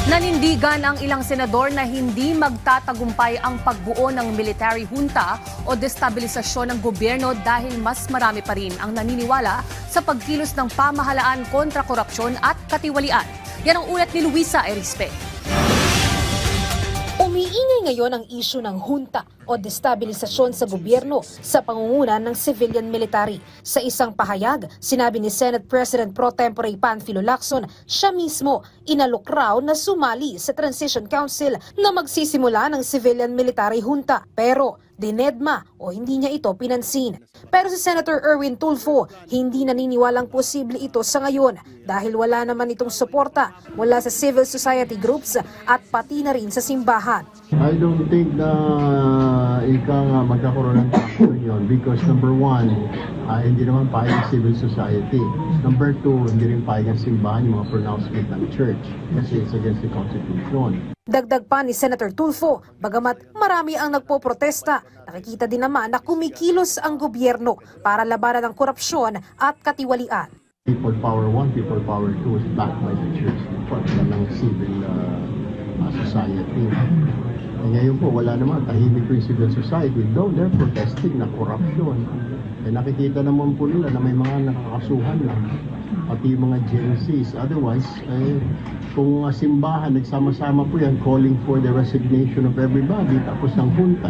Nanindigan ang ilang senador na hindi magtatagumpay ang pagbuo ng military junta o destabilisasyon ng gobyerno dahil mas marami pa rin ang naniniwala sa pagkilos ng pamahalaan kontra korupsyon at katiwalian. Yan ang ulat ni Luisa Erispe. Umiingay ngayon ang isyu ng junta o destabilisasyon sa gobyerno sa pangunguna ng civilian military. Sa isang pahayag, sinabi ni Senate President Pro Tempore Panfilo Lacson, siya mismo inalok raw na sumali sa Transition Council na magsisimula ng civilian military junta. Pero dinedma o hindi niya ito pinansin. Pero si Senator Erwin Tulfo, hindi naniniwalang posible ito sa ngayon dahil wala naman itong suporta mula sa civil society groups at pati na rin sa simbahan. I don't think na magkakaroon ng traction yun because number one, hindi naman payag ang civil society. Number two, hindi rin payag ang simbahan yung mga pronouncement ng church kasi it's against the Constitution. Dagdag pa ni Senator Tulfo, bagamat marami ang nagpoprotesta, nakikita din naman na kumikilos ang gobyerno para labanan ang korupsyon at katiwalian. People Power 1, People Power 2 is backed by the church ng civil society. Ngayon po, wala naman, tahimik po yung civil society, though they're protesting na korupsyon. Nakikita naman po nila na may mga nakakasuhan lang, pati yung mga Gen Zs. Otherwise, kung simbahan, nagsama-sama po yan, calling for the resignation of everybody, tapos ang junta,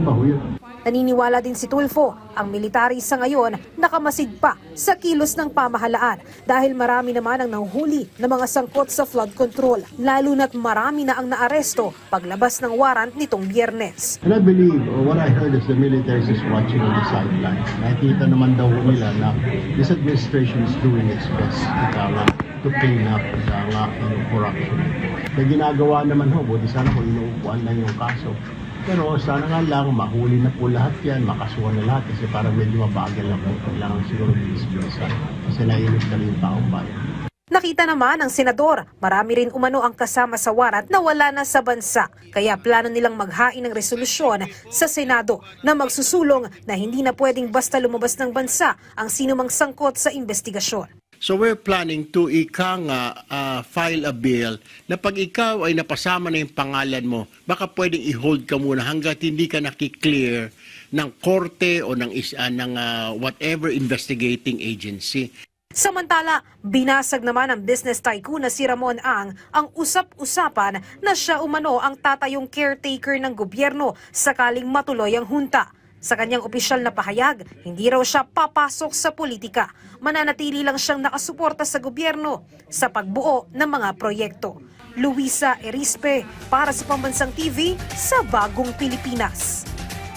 baho yun. Naniniwala din si Tulfo, ang military sa ngayon nakamasid pa sa kilos ng pamahalaan dahil marami naman ang nahuhuli ng mga sangkot sa flood control, lalo na't marami na ang naaresto paglabas ng warrant nitong Biyernes. And I believe, what I heard is the military is watching on the sidelines. Nakikita naman daw nila na this administration is doing its best to clean up ang corruption. Kaya ginagawa naman buti sana kung inuupuan lang yung kaso. Pero sana nga lang, mahuli na po lahat yan, makasuhan na lahat kasi parang medyo mabagal na po. Kailangan siguro bilis-bilisan kasi naiinip na rin yung taong bayan. Nakita naman ang senador, marami rin umano ang kasama sa warrant na wala na sa bansa. Kaya plano nilang maghain ng resolusyon sa Senado na magsusulong na hindi na pwedeng basta lumabas ng bansa ang sinumang sangkot sa investigasyon. So we're planning to file a bill na pag ikaw ay napasama na yung pangalan mo, baka pwedeng i-hold ka muna hanggat hindi ka nakiklear ng korte o ng whatever investigating agency. Samantala, binasag naman ng business tycoon na si Ramon ang usap-usapan na siya umano ang tatayong caretaker ng gobyerno sakaling matuloy ang junta. Sa kanyang opisyal na pahayag, hindi raw siya papasok sa politika. Mananatili lang siyang nakasuporta sa gobyerno sa pagbuo ng mga proyekto. Luisa Erispe para sa Pambansang TV sa Bagong Pilipinas.